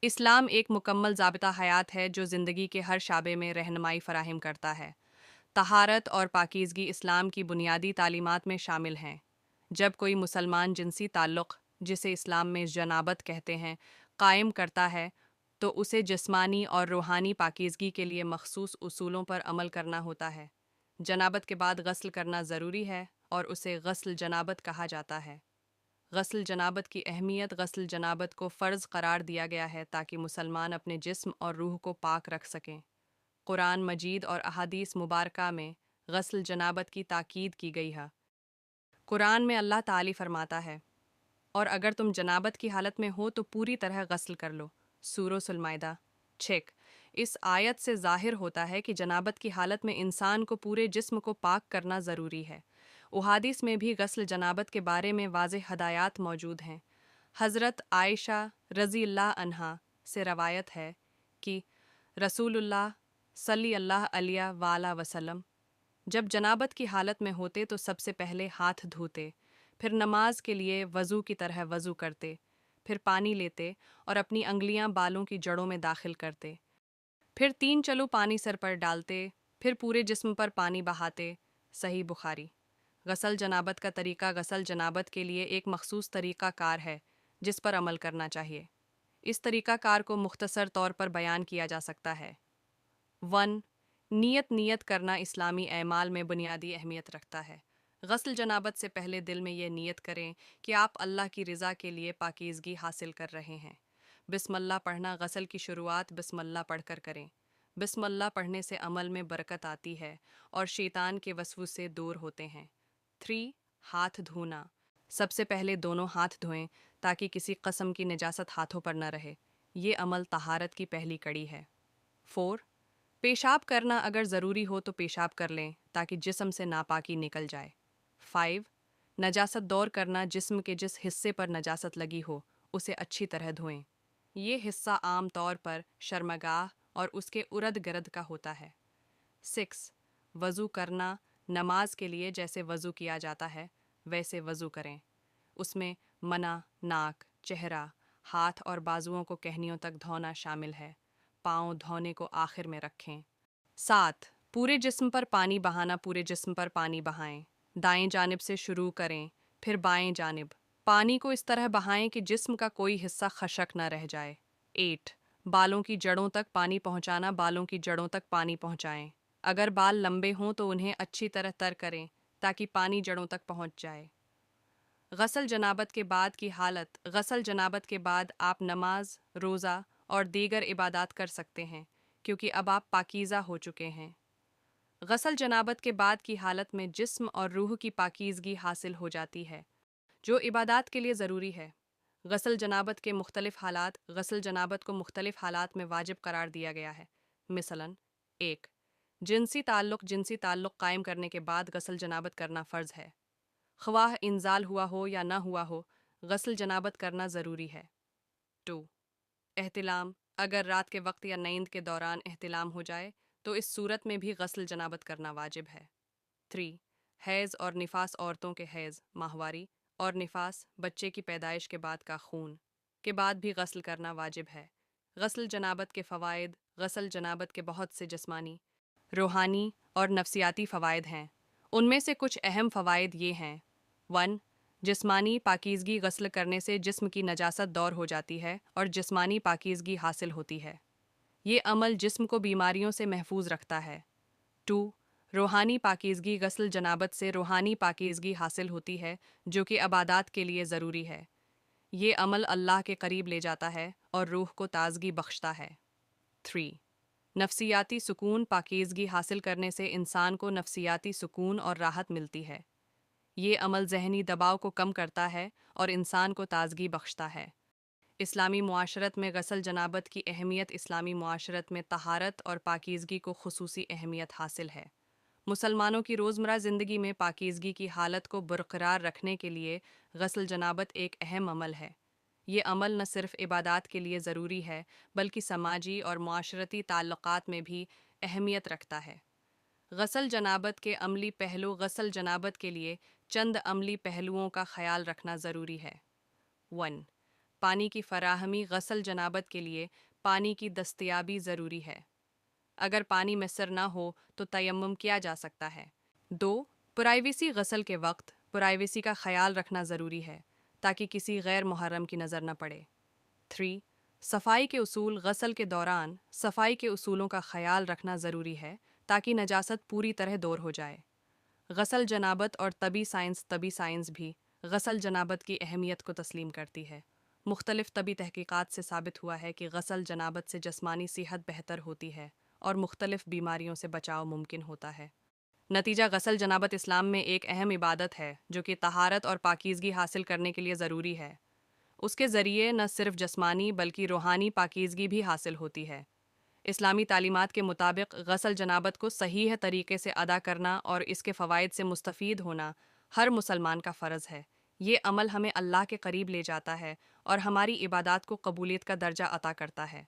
اسلام ایک مکمل ضابطہ حیات ہے جو زندگی کے ہر شعبے میں رہنمائی فراہم کرتا ہے۔ طہارت اور پاکیزگی اسلام کی بنیادی تعلیمات میں شامل ہیں۔ جب کوئی مسلمان جنسی تعلق، جسے اسلام میں جنابت کہتے ہیں، قائم کرتا ہے تو اسے جسمانی اور روحانی پاکیزگی کے لیے مخصوص اصولوں پر عمل کرنا ہوتا ہے۔ جنابت کے بعد غسل کرنا ضروری ہے اور اسے غسل جنابت کہا جاتا ہے۔ غسل جنابت کی اہمیت: غسل جنابت کو فرض قرار دیا گیا ہے تاکہ مسلمان اپنے جسم اور روح کو پاک رکھ سکیں۔ قرآن مجید اور احادیث مبارکہ میں غسل جنابت کی تاکید کی گئی ہے۔ قرآن میں اللہ تعالی فرماتا ہے، اور اگر تم جنابت کی حالت میں ہو تو پوری طرح غسل کر لو۔ سورۃ المائدہ 6۔ اس آیت سے ظاہر ہوتا ہے کہ جنابت کی حالت میں انسان کو پورے جسم کو پاک کرنا ضروری ہے۔ احادیث میں بھی غسل جنابت کے بارے میں واضح ہدایات موجود ہیں۔ حضرت عائشہ رضی اللہ عنہا سے روایت ہے کہ رسول اللہ صلی اللہ علیہ وآلہ وسلم جب جنابت کی حالت میں ہوتے تو سب سے پہلے ہاتھ دھوتے، پھر نماز کے لیے وضو کی طرح وضو کرتے، پھر پانی لیتے اور اپنی انگلیاں بالوں کی جڑوں میں داخل کرتے، پھر 3 چلو پانی سر پر ڈالتے، پھر پورے جسم پر پانی بہاتے۔ صحیح بخاری۔ غسل جنابت کا طریقہ: غسل جنابت کے لیے ایک مخصوص طریقہ کار ہے جس پر عمل کرنا چاہیے۔ اس طریقہ کار کو مختصر طور پر بیان کیا جا سکتا ہے۔ 1۔ نیت کرنا اسلامی اعمال میں بنیادی اہمیت رکھتا ہے۔ غسل جنابت سے پہلے دل میں یہ نیت کریں کہ آپ اللہ کی رضا کے لیے پاکیزگی حاصل کر رہے ہیں۔ بسم اللہ پڑھنا: غسل کی شروعات بسم اللہ پڑھ کر کریں۔ بسم اللہ پڑھنے سے عمل میں برکت آتی ہے اور شیطان کے وسوسے سے دور ہوتے ہیں۔ 3۔ ہاتھ دھونا: سب سے پہلے دونوں ہاتھ دھوئیں تاکہ کسی قسم کی نجاست ہاتھوں پر نہ رہے۔ یہ عمل طہارت کی پہلی کڑی ہے۔ 4۔ پیشاب کرنا: اگر ضروری ہو تو پیشاب کر لیں تاکہ جسم سے ناپاکی نکل جائے۔ 5۔ نجاست دور کرنا: جسم کے جس حصے پر نجاست لگی ہو اسے اچھی طرح دھوئیں۔ یہ حصہ عام طور پر شرمگاہ اور اس کے ارد گرد کا ہوتا ہے۔ 6۔ وضو کرنا: نماز کے لیے جیسے وضو کیا جاتا ہے ویسے وضو کریں۔ اس میں منہ، ناک، چہرہ، ہاتھ اور بازوؤں کو کہنیوں تک دھونا شامل ہے۔ پاؤں دھونے کو آخر میں رکھیں۔ 7۔ پورے جسم پر پانی بہانا: پورے جسم پر پانی بہائیں۔ دائیں جانب سے شروع کریں، پھر بائیں جانب۔ پانی کو اس طرح بہائیں کہ جسم کا کوئی حصہ خشک نہ رہ جائے۔ 8۔ بالوں کی جڑوں تک پانی پہنچانا: بالوں کی جڑوں تک پانی پہنچائیں۔ اگر بال لمبے ہوں تو انہیں اچھی طرح تر کریں تاکہ پانی جڑوں تک پہنچ جائے۔ غسل جنابت کے بعد کی حالت: غسل جنابت کے بعد آپ نماز، روزہ اور دیگر عبادات کر سکتے ہیں کیونکہ اب آپ پاکیزہ ہو چکے ہیں۔ غسل جنابت کے بعد کی حالت میں جسم اور روح کی پاکیزگی حاصل ہو جاتی ہے جو عبادات کے لیے ضروری ہے۔ غسل جنابت کے مختلف حالات: غسل جنابت کو مختلف حالات میں واجب قرار دیا گیا ہے۔ مثلاً 1۔ جنسی تعلق قائم کرنے کے بعد غسل جنابت کرنا فرض ہے۔ خواہ انزال ہوا ہو یا نہ ہوا ہو، غسل جنابت کرنا ضروری ہے۔ 2۔ احتلام: اگر رات کے وقت یا نیند کے دوران احتلام ہو جائے تو اس صورت میں بھی غسل جنابت کرنا واجب ہے۔ 3۔ حیض اور نفاس: عورتوں کے حیض، ماہواری اور نفاس، بچے کی پیدائش کے بعد کا خون کے بعد بھی غسل کرنا واجب ہے۔ غسل جنابت کے فوائد: غسل جنابت کے بہت سے جسمانی، روحانی اور نفسیاتی فوائد ہیں۔ ان میں سے کچھ اہم فوائد یہ ہیں۔ 1۔ جسمانی پاکیزگی: غسل کرنے سے جسم کی نجاست دور ہو جاتی ہے اور جسمانی پاکیزگی حاصل ہوتی ہے۔ یہ عمل جسم کو بیماریوں سے محفوظ رکھتا ہے۔ 2۔ روحانی پاکیزگی: غسل جنابت سے روحانی پاکیزگی حاصل ہوتی ہے جو کہ عبادات کے لیے ضروری ہے۔ یہ عمل اللہ کے قریب لے جاتا ہے اور روح کو تازگی بخشتا ہے۔ 3۔ نفسیاتی سکون: پاکیزگی حاصل کرنے سے انسان کو نفسیاتی سکون اور راحت ملتی ہے۔ یہ عمل ذہنی دباؤ کو کم کرتا ہے اور انسان کو تازگی بخشتا ہے۔ اسلامی معاشرت میں غسل جنابت کی اہمیت: اسلامی معاشرت میں طہارت اور پاکیزگی کو خصوصی اہمیت حاصل ہے۔ مسلمانوں کی روزمرہ زندگی میں پاکیزگی کی حالت کو برقرار رکھنے کے لیے غسل جنابت ایک اہم عمل ہے۔ یہ عمل نہ صرف عبادات کے لیے ضروری ہے بلکہ سماجی اور معاشرتی تعلقات میں بھی اہمیت رکھتا ہے۔ غسل جنابت کے عملی پہلو: غسل جنابت کے لیے چند عملی پہلوؤں کا خیال رکھنا ضروری ہے۔ 1۔ پانی کی فراہمی غسل جنابت کے لیے پانی کی دستیابی ضروری ہے۔ اگر پانی میسر نہ ہو تو تیمم کیا جا سکتا ہے۔ 2. پرائیویسی غسل کے وقت پرائیویسی کا خیال رکھنا ضروری ہے تاکہ کسی غیر محرم کی نظر نہ پڑے۔ 3. صفائی کے اصول غسل کے دوران صفائی کے اصولوں کا خیال رکھنا ضروری ہے تاکہ نجاست پوری طرح دور ہو جائے۔ غسل جنابت اور طبی سائنس بھی غسل جنابت کی اہمیت کو تسلیم کرتی ہے۔ مختلف طبی تحقیقات سے ثابت ہوا ہے کہ غسل جنابت سے جسمانی صحت بہتر ہوتی ہے اور مختلف بیماریوں سے بچاؤ ممکن ہوتا ہے۔ نتیجہ غسل جنابت اسلام میں ایک اہم عبادت ہے جو کہ طہارت اور پاکیزگی حاصل کرنے کے لیے ضروری ہے۔ اس کے ذریعے نہ صرف جسمانی بلکہ روحانی پاکیزگی بھی حاصل ہوتی ہے۔ اسلامی تعلیمات کے مطابق غسل جنابت کو صحیح طریقے سے ادا کرنا اور اس کے فوائد سے مستفید ہونا ہر مسلمان کا فرض ہے۔ یہ عمل ہمیں اللہ کے قریب لے جاتا ہے اور ہماری عبادات کو قبولیت کا درجہ عطا کرتا ہے۔